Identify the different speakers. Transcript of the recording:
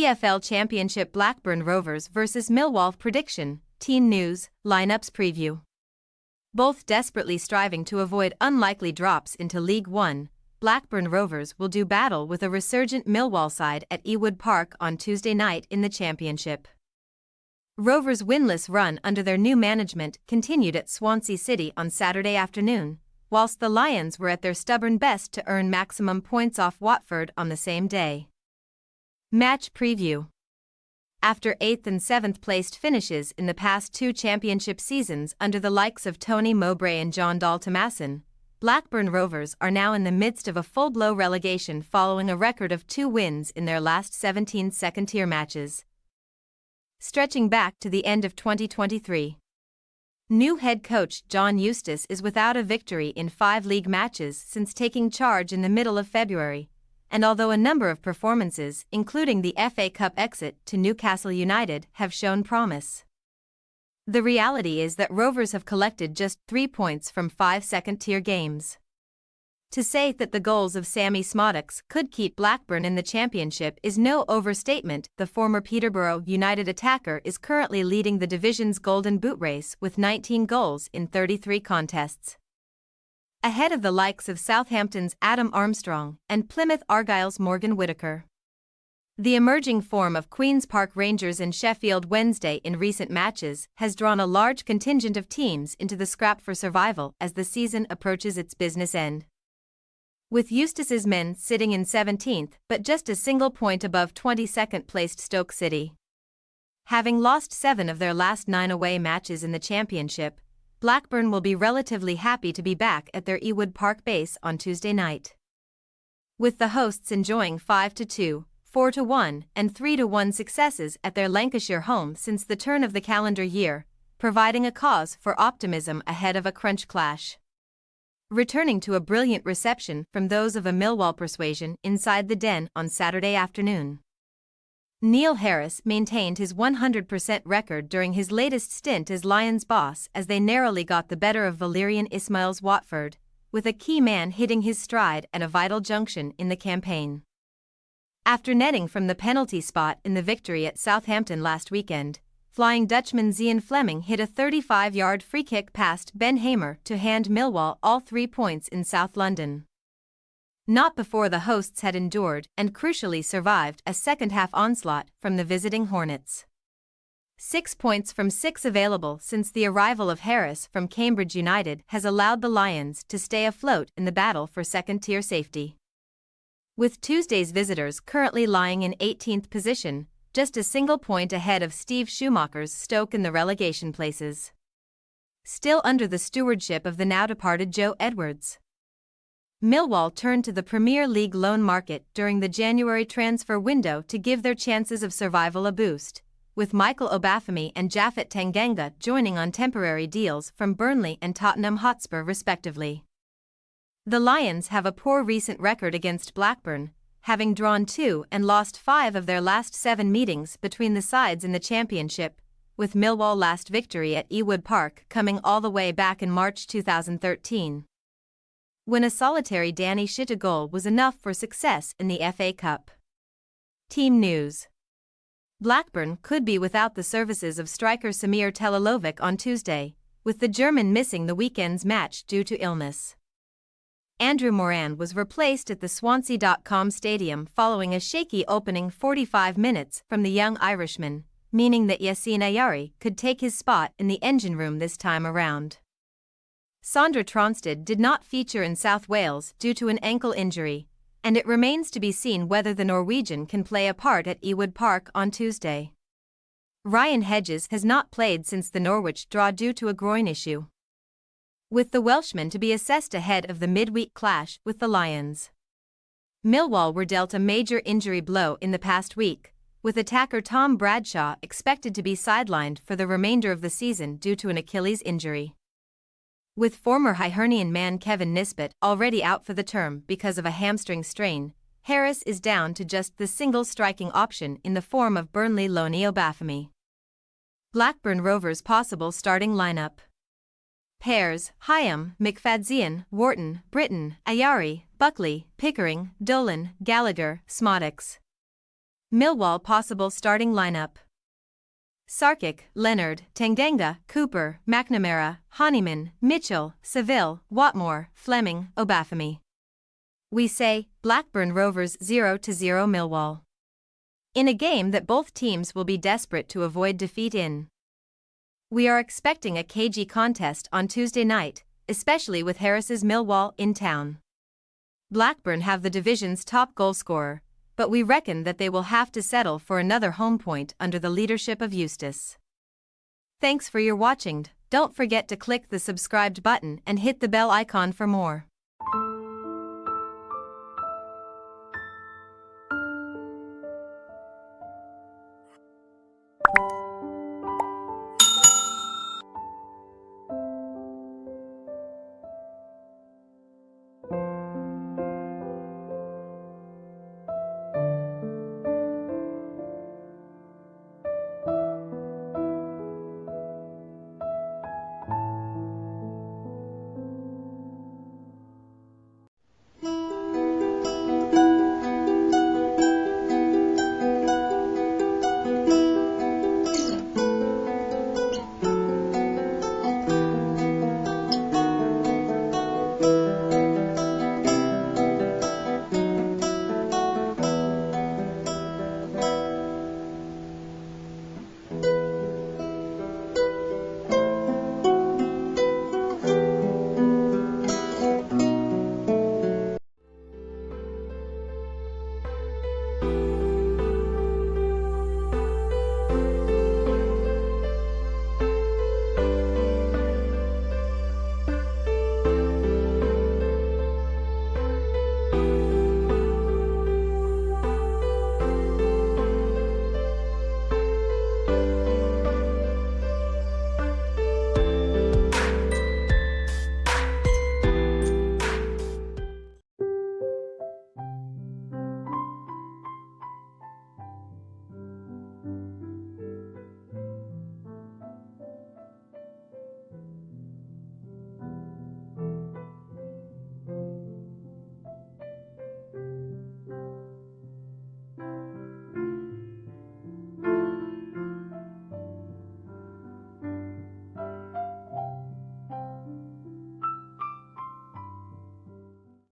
Speaker 1: EFL Championship Blackburn Rovers vs Millwall prediction, team news, lineups preview. Both desperately striving to avoid unlikely drops into League One, Blackburn Rovers will do battle with a resurgent Millwall side at Ewood Park on Tuesday night in the Championship. Rovers' winless run under their new management continued at Swansea City on Saturday afternoon, whilst the Lions were at their stubborn best to earn maximum points off Watford on the same day. Match preview. After 8th and 7th placed finishes in the past two championship seasons under the likes of Tony Mowbray and John Dahl Tomasson, Blackburn Rovers are now in the midst of a full-blow relegation following a record of 2 wins in their last 17 second-tier matches, stretching back to the end of 2023. New head coach John Eustace is without a victory in 5 league matches since taking charge in the middle of February, and although a number of performances, including the FA Cup exit to Newcastle United, have shown promise, the reality is that Rovers have collected just 3 points from 5 second-tier games. To say that the goals of Sammy Smodix could keep Blackburn in the Championship is no overstatement. The former Peterborough United attacker is currently leading the division's Golden Boot race with 19 goals in 33 contests, ahead of the likes of Southampton's Adam Armstrong and Plymouth Argyle's Morgan Whittaker. The emerging form of Queen's Park Rangers and Sheffield Wednesday in recent matches has drawn a large contingent of teams into the scrap for survival as the season approaches its business end, with Eustace's men sitting in 17th but just a single point above 22nd placed Stoke City. Having lost 7 of their last 9 away matches in the Championship, Blackburn will be relatively happy to be back at their Ewood Park base on Tuesday night, with the hosts enjoying 5-2, 4-1 and 3-1 successes at their Lancashire home since the turn of the calendar year, providing a cause for optimism ahead of a crunch clash, returning to a brilliant reception from those of a Millwall persuasion inside the Den on Saturday afternoon. Neil Harris maintained his 100% record during his latest stint as Lions boss as they narrowly got the better of Valérien Ismaël's Watford, with a key man hitting his stride at a vital junction in the campaign. After netting from the penalty spot in the victory at Southampton last weekend, Flying Dutchman Zian Fleming hit a 35-yard free kick past Ben Hamer to hand Millwall all 3 points in South London, not before the hosts had endured and crucially survived a second-half onslaught from the visiting Hornets. 6 points from 6 available since the arrival of Harris from Cambridge United has allowed the Lions to stay afloat in the battle for second-tier safety, with Tuesday's visitors currently lying in 18th position, just a single point ahead of Steve Schumacher's Stoke in the relegation places, still under the stewardship of the now-departed Joe Edwards. Millwall turned to the Premier League loan market during the January transfer window to give their chances of survival a boost, with Michael Obafemi and Japhet Tanganga joining on temporary deals from Burnley and Tottenham Hotspur respectively. The Lions have a poor recent record against Blackburn, having drawn 2 and lost 5 of their last 7 meetings between the sides in the Championship, with Millwall's last victory at Ewood Park coming all the way back in March 2013. When a solitary Danny Shitta goal was enough for success in the FA Cup. Team news. Blackburn could be without the services of striker Samir Telalovic on Tuesday, with the German missing the weekend's match due to illness. Andrew Moran was replaced at the Swansea.com stadium following a shaky opening 45 minutes from the young Irishman, meaning that Yassine Ayari could take his spot in the engine room this time around. Sondre Tronstad did not feature in South Wales due to an ankle injury, and it remains to be seen whether the Norwegian can play a part at Ewood Park on Tuesday. Ryan Hedges has not played since the Norwich draw due to a groin issue, with the Welshman to be assessed ahead of the midweek clash with the Lions. Millwall were dealt a major injury blow in the past week, with attacker Tom Bradshaw expected to be sidelined for the remainder of the season due to an Achilles injury, with former Hibernian man Kevin Nisbet already out for the term because of a hamstring strain. Harris is down to just the single striking option in the form of Burnley loanee Obafemi. Blackburn Rovers' possible starting lineup: Pairs: Hyam, McFadzean, Wharton, Britton, Ayari, Buckley, Pickering, Dolan, Gallagher, Smodix. Millwall possible starting lineup. Sarkic, Leonard, Tanganga, Cooper, McNamara, Honeyman, Mitchell, Seville, Watmore, Fleming, Obafemi. We say, Blackburn Rovers 0-0 Millwall. In a game that both teams will be desperate to avoid defeat in. We are expecting a cagey contest on Tuesday night, especially with Harris's Millwall in town. Blackburn have the division's top goalscorer, but we reckon that they will have to settle for another home point under the leadership of Eustace. Thanks for your watching. Don't forget to click the subscribed button and hit the bell icon for more.